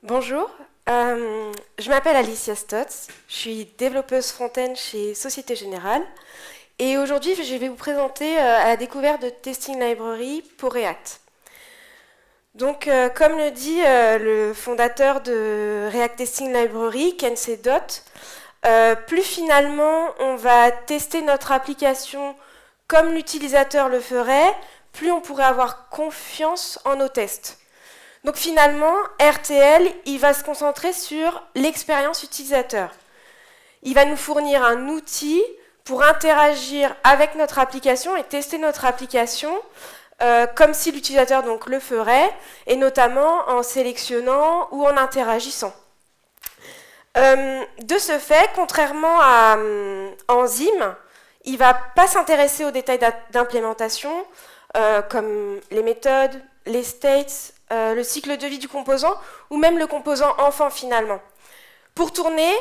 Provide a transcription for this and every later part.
Bonjour, je m'appelle Alicia Stotz, je suis développeuse front-end chez Société Générale et aujourd'hui je vais vous présenter à la découverte de Testing Library pour React. Donc comme le dit le fondateur de React Testing Library, Ken Sedot, plus finalement on va tester notre application comme l'utilisateur le ferait, plus on pourrait avoir confiance en nos tests. Donc finalement, RTL, il va se concentrer sur l'expérience utilisateur. Il va nous fournir un outil pour interagir avec notre application et tester notre application comme si l'utilisateur donc le ferait, et notamment en sélectionnant ou en interagissant. De ce fait, contrairement à Enzyme, il ne va pas s'intéresser aux détails d'implémentation, comme les méthodes, les states, le cycle de vie du composant, ou même le composant enfant finalement. Pour tourner,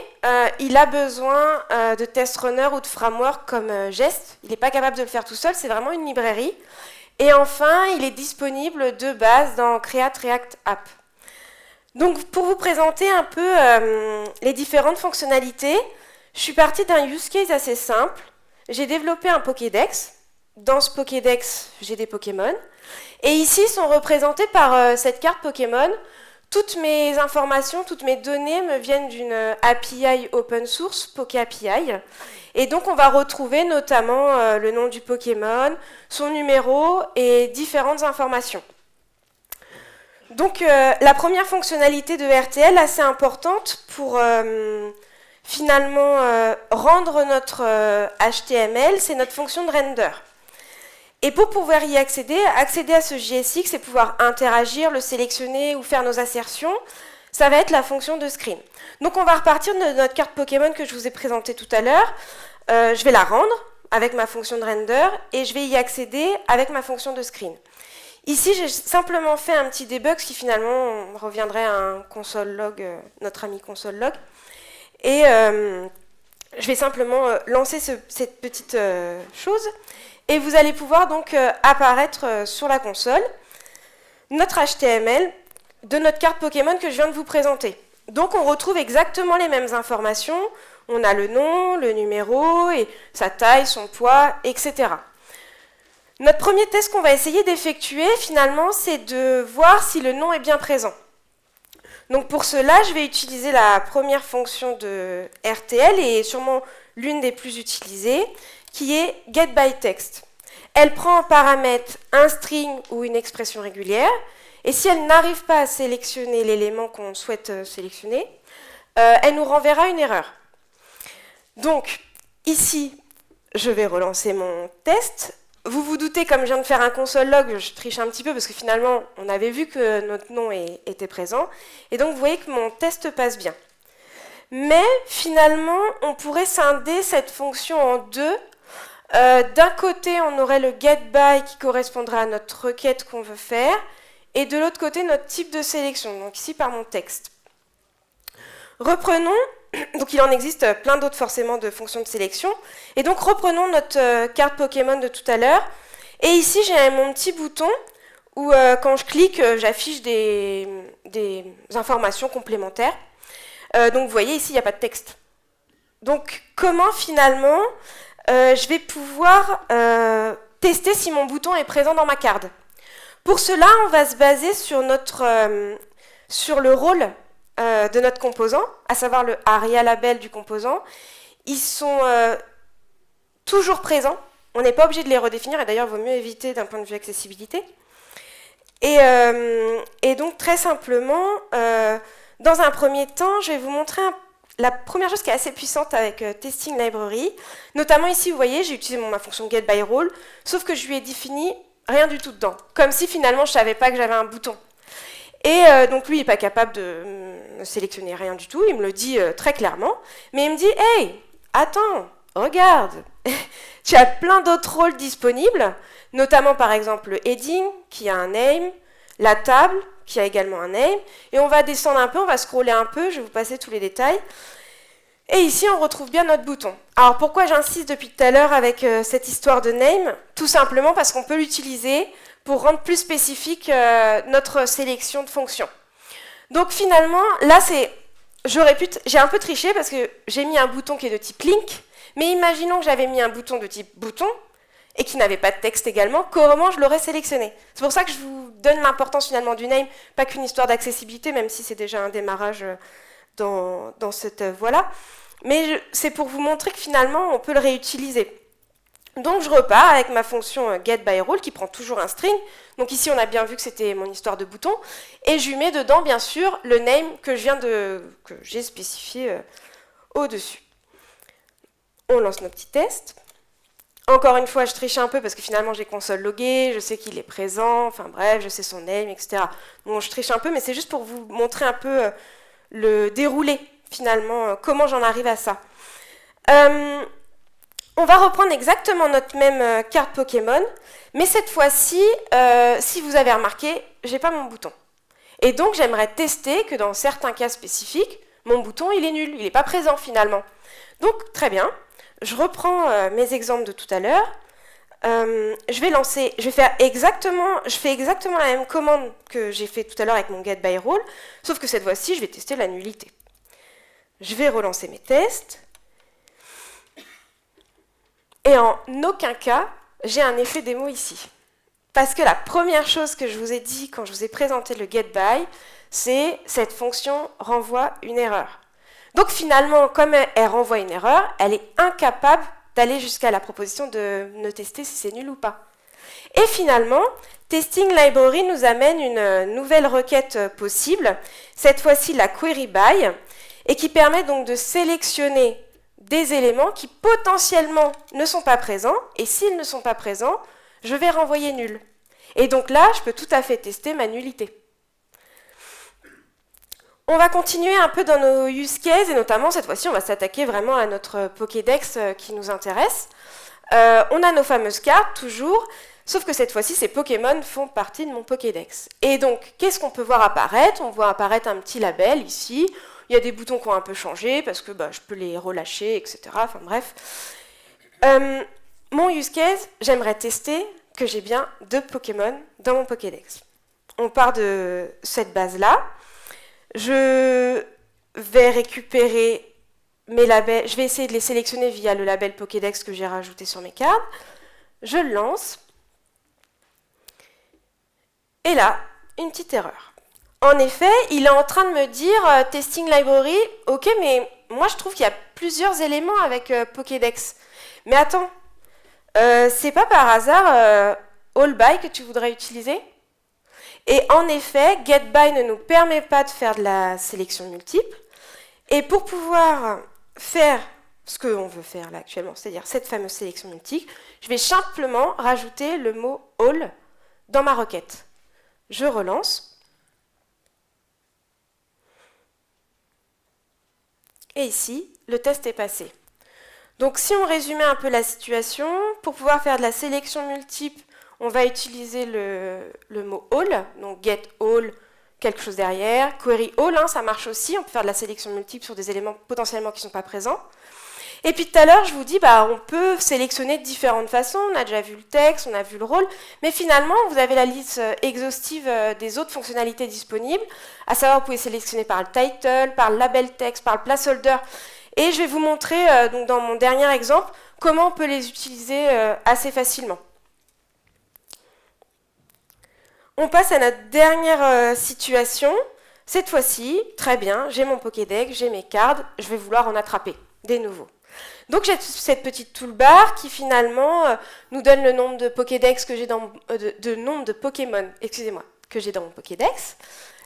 il a besoin de test runner ou de framework comme Jest. Il n'est pas capable de le faire tout seul, c'est vraiment une librairie. Et enfin, il est disponible de base dans Create React App. Donc pour vous présenter un peu les différentes fonctionnalités, je suis partie d'un use case assez simple. J'ai développé un Pokédex. Dans ce Pokédex, j'ai des Pokémon. Et ici sont représentées par cette carte Pokémon. Toutes mes informations, toutes mes données me viennent d'une API open source, PokéAPI. Et donc on va retrouver notamment le nom du Pokémon, son numéro et différentes informations. Donc la première fonctionnalité de RTL, assez importante pour finalement rendre notre HTML, c'est notre fonction de render. Et pour pouvoir y accéder à ce JSX et pouvoir interagir, le sélectionner ou faire nos assertions, ça va être la fonction de screen. Donc on va repartir de notre carte Pokémon que je vous ai présentée tout à l'heure. Je vais la rendre avec ma fonction de render et je vais y accéder avec ma fonction de screen. Ici, j'ai simplement fait un petit debug, ce qui finalement reviendrait à un console log, notre ami console log. Et je vais simplement lancer cette petite chose. Et vous allez pouvoir donc apparaître sur la console notre HTML de notre carte Pokémon que je viens de vous présenter. Donc on retrouve exactement les mêmes informations. On a le nom, le numéro, et sa taille, son poids, etc. Notre premier test qu'on va essayer d'effectuer, finalement, c'est de voir si le nom est bien présent. Donc pour cela, je vais utiliser la première fonction de RTL, et sûrement l'une des plus utilisées, qui est getByText. Elle prend en paramètre un string ou une expression régulière, et si elle n'arrive pas à sélectionner l'élément qu'on souhaite sélectionner, elle nous renverra une erreur. Donc, ici, je vais relancer mon test. Vous vous doutez, comme je viens de faire un console log, je triche un petit peu parce que finalement, on avait vu que notre nom était présent, et donc vous voyez que mon test passe bien. Mais finalement, on pourrait scinder cette fonction en deux. D'un côté, on aurait le getBy qui correspondra à notre requête qu'on veut faire, et de l'autre côté, notre type de sélection, donc ici par mon texte. Reprenons, donc il en existe plein d'autres forcément de fonctions de sélection, et donc reprenons notre carte Pokémon de tout à l'heure, et ici j'ai mon petit bouton où quand je clique, j'affiche des informations complémentaires. Donc vous voyez ici, il n'y a pas de texte. Donc comment finalement je vais pouvoir tester si mon bouton est présent dans ma carte. Pour cela, on va se baser sur le rôle de notre composant, à savoir le ARIA label du composant. Ils sont toujours présents. On n'est pas obligé de les redéfinir, et d'ailleurs, il vaut mieux éviter d'un point de vue accessibilité. Et donc, très simplement, dans un premier temps, je vais vous montrer la première chose qui est assez puissante avec Testing Library, notamment ici, vous voyez, j'ai utilisé ma fonction getByRole, sauf que je lui ai défini rien du tout dedans, comme si finalement je ne savais pas que j'avais un bouton. Et donc lui, il n'est pas capable de me sélectionner rien du tout, il me le dit très clairement, mais il me dit « Hey, attends, regarde, tu as plein d'autres rôles disponibles, notamment par exemple le heading, qui a un name, la table, qui a également un name, et on va descendre un peu, on va scroller un peu, je vais vous passer tous les détails. Et ici, on retrouve bien notre bouton. Alors pourquoi j'insiste depuis tout à l'heure avec cette histoire de name? Tout simplement parce qu'on peut l'utiliser pour rendre plus spécifique notre sélection de fonctions. Donc finalement, là, j'ai un peu triché parce que j'ai mis un bouton qui est de type link, mais imaginons que j'avais mis un bouton de type bouton et qui n'avait pas de texte également, comment je l'aurais sélectionné? C'est pour ça que je vous donne l'importance finalement du name, pas qu'une histoire d'accessibilité, même si c'est déjà un démarrage dans cette voie-là, mais c'est pour vous montrer que finalement, on peut le réutiliser. Donc je repars avec ma fonction getByRole qui prend toujours un string. Donc ici, on a bien vu que c'était mon histoire de bouton. Et je lui mets dedans, bien sûr, le name que j'ai spécifié au-dessus. On lance nos petits tests. Encore une fois, je triche un peu parce que finalement, j'ai console logué, je sais qu'il est présent, enfin bref, je sais son name, etc. Bon, je triche un peu, mais c'est juste pour vous montrer un peu le déroulé, finalement, comment j'en arrive à ça. On va reprendre exactement notre même carte Pokémon, mais cette fois-ci, si vous avez remarqué, j'ai pas mon bouton. Et donc, j'aimerais tester que dans certains cas spécifiques, mon bouton, il est nul, il n'est pas présent finalement. Donc, très bien, je reprends mes exemples de tout à l'heure. Je fais exactement la même commande que j'ai fait tout à l'heure avec mon getByRole, sauf que cette fois-ci, je vais tester la nullité. Je vais relancer mes tests. Et en aucun cas, j'ai un effet démo ici. Parce que la première chose que je vous ai dit quand je vous ai présenté le getBy, c'est cette fonction renvoie une erreur. Donc finalement, comme elle renvoie une erreur, elle est incapable d'aller jusqu'à la proposition de ne tester si c'est nul ou pas. Et finalement, Testing Library nous amène une nouvelle requête possible, cette fois-ci la queryBy, et qui permet donc de sélectionner des éléments qui potentiellement ne sont pas présents, et s'ils ne sont pas présents, je vais renvoyer nul. Et donc là, je peux tout à fait tester ma nullité. On va continuer un peu dans nos use cases, et notamment cette fois-ci, on va s'attaquer vraiment à notre Pokédex qui nous intéresse. On a nos fameuses cartes, toujours, sauf que cette fois-ci, ces Pokémon font partie de mon Pokédex. Et donc, qu'est-ce qu'on peut voir apparaître? On voit apparaître un petit label ici. Il y a des boutons qui ont un peu changé, parce que je peux les relâcher, etc. Enfin bref. Mon use case, j'aimerais tester que j'ai bien 2 Pokémon dans mon Pokédex. On part de cette base-là. Je vais récupérer mes labels. Je vais essayer de les sélectionner via le label Pokédex que j'ai rajouté sur mes cartes. Je le lance. Et là, une petite erreur. En effet, il est en train de me dire Testing Library, ok, mais moi je trouve qu'il y a plusieurs éléments avec Pokédex. Mais attends, c'est pas par hasard AllBy que tu voudrais utiliser? Et en effet, getBy ne nous permet pas de faire de la sélection multiple. Et pour pouvoir faire ce qu'on veut faire là actuellement, c'est-à-dire cette fameuse sélection multiple, je vais simplement rajouter le mot all dans ma requête. Je relance. Et ici, le test est passé. Donc si on résumait un peu la situation, pour pouvoir faire de la sélection multiple, on va utiliser le mot all, donc get all, quelque chose derrière. Query all, ça marche aussi, on peut faire de la sélection multiple sur des éléments potentiellement qui ne sont pas présents. Et puis tout à l'heure, je vous dis, on peut sélectionner de différentes façons. On a déjà vu le texte, on a vu le rôle, mais finalement, vous avez la liste exhaustive des autres fonctionnalités disponibles, à savoir, vous pouvez sélectionner par le title, par le label texte, par le placeholder. Et je vais vous montrer, donc dans mon dernier exemple, comment on peut les utiliser assez facilement. On passe à notre dernière situation. Cette fois-ci, très bien, j'ai mon Pokédex, j'ai mes cartes, je vais vouloir en attraper des nouveaux. Donc j'ai cette petite toolbar qui finalement nous donne le nombre de Pokédex que j'ai dans nombre de Pokémon, excusez-moi, que j'ai dans mon Pokédex,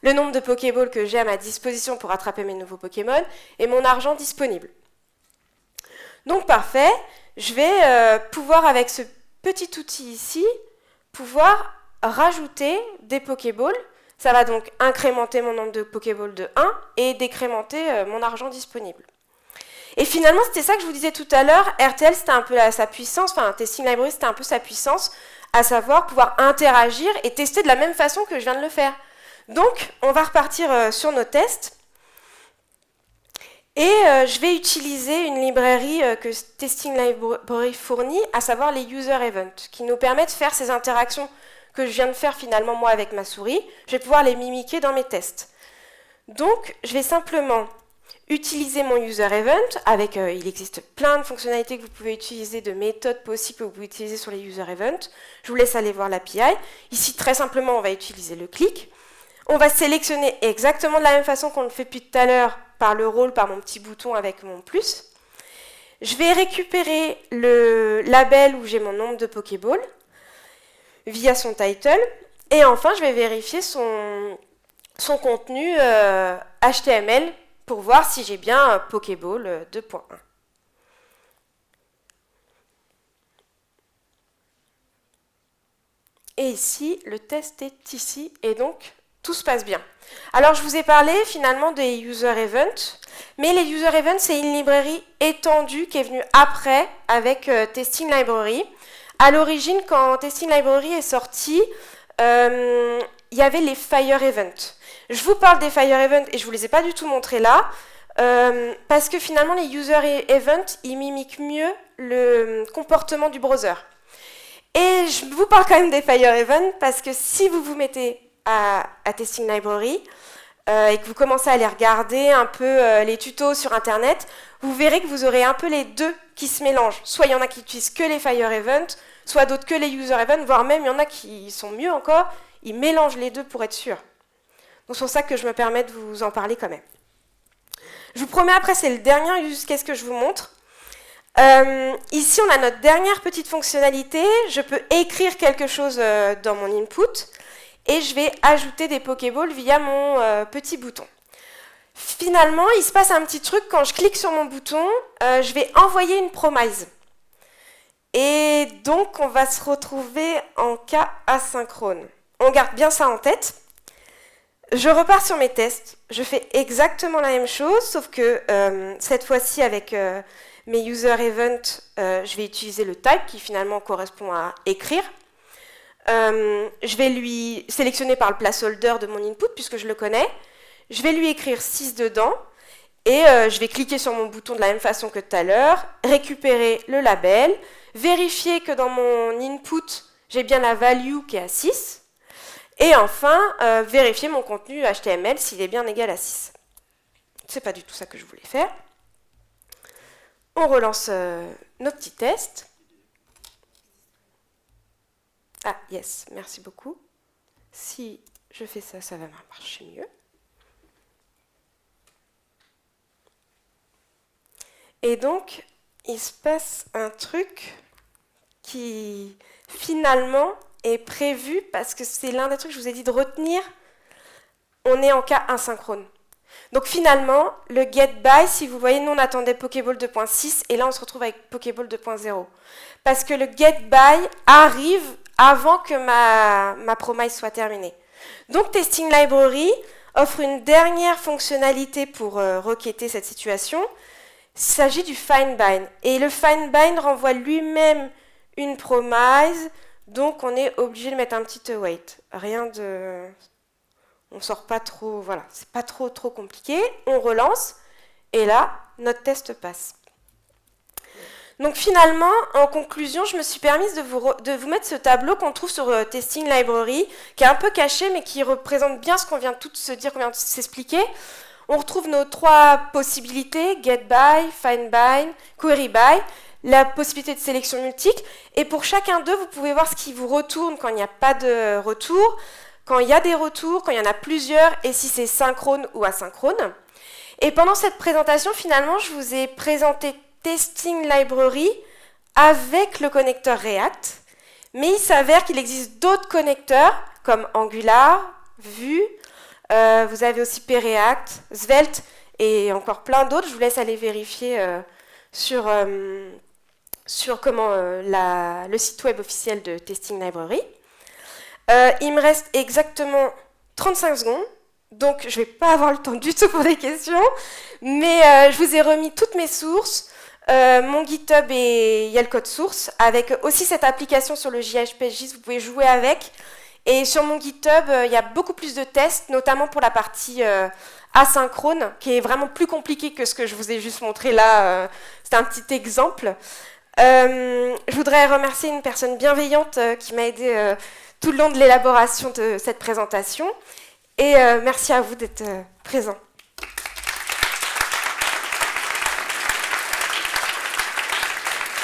le nombre de Pokéballs que j'ai à ma disposition pour attraper mes nouveaux Pokémon et mon argent disponible. Donc parfait, je vais pouvoir avec ce petit outil ici, pouvoir rajouter des Pokéballs. Ça va donc incrémenter mon nombre de Pokéballs de 1 et décrémenter mon argent disponible. Et finalement, c'était ça que je vous disais tout à l'heure, RTL, c'était un peu sa puissance, enfin, Testing Library, c'était un peu sa puissance, à savoir pouvoir interagir et tester de la même façon que je viens de le faire. Donc, on va repartir sur nos tests. Et je vais utiliser une librairie que Testing Library fournit, à savoir les User Events, qui nous permettent de faire ces interactions que je viens de faire finalement moi avec ma souris. Je vais pouvoir les mimiquer dans mes tests. Donc, je vais simplement utiliser mon user event avec, il existe plein de fonctionnalités que vous pouvez utiliser, de méthodes possibles que vous pouvez utiliser sur les user events. Je vous laisse aller voir l'API. Ici, très simplement, on va utiliser le click. On va sélectionner exactement de la même façon qu'on le fait depuis tout à l'heure par le rôle, par mon petit bouton avec mon plus. Je vais récupérer le label où j'ai mon nombre de Pokéball via son title. Et enfin, je vais vérifier son contenu HTML pour voir si j'ai bien Pokéball 2.1. Et ici, le test est ici, et donc tout se passe bien. Alors, je vous ai parlé finalement des user events, mais les user events, c'est une librairie étendue qui est venue après avec Testing Library. À l'origine, quand Testing Library est sorti, il y avait les Fire Events. Je vous parle des Fire Events et je ne vous les ai pas du tout montrés là, parce que finalement, les user events, ils mimiquent mieux le comportement du browser. Et je vous parle quand même des Fire Events, parce que si vous vous mettez à Testing Library et que vous commencez à les regarder un peu les tutos sur Internet, vous verrez que vous aurez un peu les deux qui se mélangent. Soit il y en a qui utilisent que les Fire Events, soit d'autres que les User Events, voire même il y en a qui sont mieux encore, ils mélangent les deux pour être sûr. Donc c'est pour ça que je me permets de vous en parler quand même. Je vous promets, après, c'est le dernier use case que je vous montre. Ici, on a notre dernière petite fonctionnalité. Je peux écrire quelque chose dans mon input et je vais ajouter des Pokéballs via mon petit bouton. Finalement, il se passe un petit truc. Quand je clique sur mon bouton, je vais envoyer une promise. Et donc, on va se retrouver en cas asynchrone. On garde bien ça en tête. Je repars sur mes tests. Je fais exactement la même chose, sauf que cette fois-ci, avec mes user events, je vais utiliser le type qui finalement correspond à écrire. Je vais lui sélectionner par le placeholder de mon input, puisque je le connais. Je vais lui écrire 6 dedans. Et je vais cliquer sur mon bouton de la même façon que tout à l'heure, récupérer le label, vérifier que dans mon input, j'ai bien la value qui est à 6. Et enfin, vérifier mon contenu HTML s'il est bien égal à 6. C'est pas du tout ça que je voulais faire. On relance nos petits tests. Ah, yes, merci beaucoup. Si je fais ça, ça va marcher mieux. Et donc, il se passe un truc qui, finalement, est prévu parce que c'est l'un des trucs que je vous ai dit de retenir. On est en cas asynchrone. Donc finalement, le getBy, si vous voyez, nous on attendait Pokéball 2.6 et là on se retrouve avec Pokéball 2.0. Parce que le getBy arrive avant que ma promise soit terminée. Donc Testing Library offre une dernière fonctionnalité pour requêter cette situation. Il s'agit du findBind. Et le findBind renvoie lui-même une promise. Donc on est obligé de mettre un petit await. Rien de... On sort pas trop... Voilà, c'est pas trop compliqué. On relance. Et là, notre test passe. Donc finalement, en conclusion, je me suis permise de vous mettre ce tableau qu'on trouve sur Testing Library, qui est un peu caché, mais qui représente bien ce qu'on vient de se dire, qu'on vient de s'expliquer. On retrouve nos 3 possibilités, getBy, findBind, queryBy, la possibilité de sélection multiple. Et pour chacun d'eux, vous pouvez voir ce qui vous retourne quand il n'y a pas de retour, quand il y a des retours, quand il y en a plusieurs, et si c'est synchrone ou asynchrone. Et pendant cette présentation, finalement, je vous ai présenté Testing Library avec le connecteur React, mais il s'avère qu'il existe d'autres connecteurs, comme Angular, Vue, vous avez aussi PReact, Svelte, et encore plein d'autres. Je vous laisse aller vérifier sur comment le site web officiel de Testing Library. Il me reste exactement 35 secondes, donc je ne vais pas avoir le temps du tout pour des questions, mais je vous ai remis toutes mes sources, mon GitHub et il y a le code source, avec aussi cette application sur le JHP-GIS, vous pouvez jouer avec. Et sur mon GitHub, il y a beaucoup plus de tests, notamment pour la partie asynchrone, qui est vraiment plus compliquée que ce que je vous ai juste montré là. C'est un petit exemple. Je voudrais remercier une personne bienveillante qui m'a aidé tout le long de l'élaboration de cette présentation. Et merci à vous d'être présents.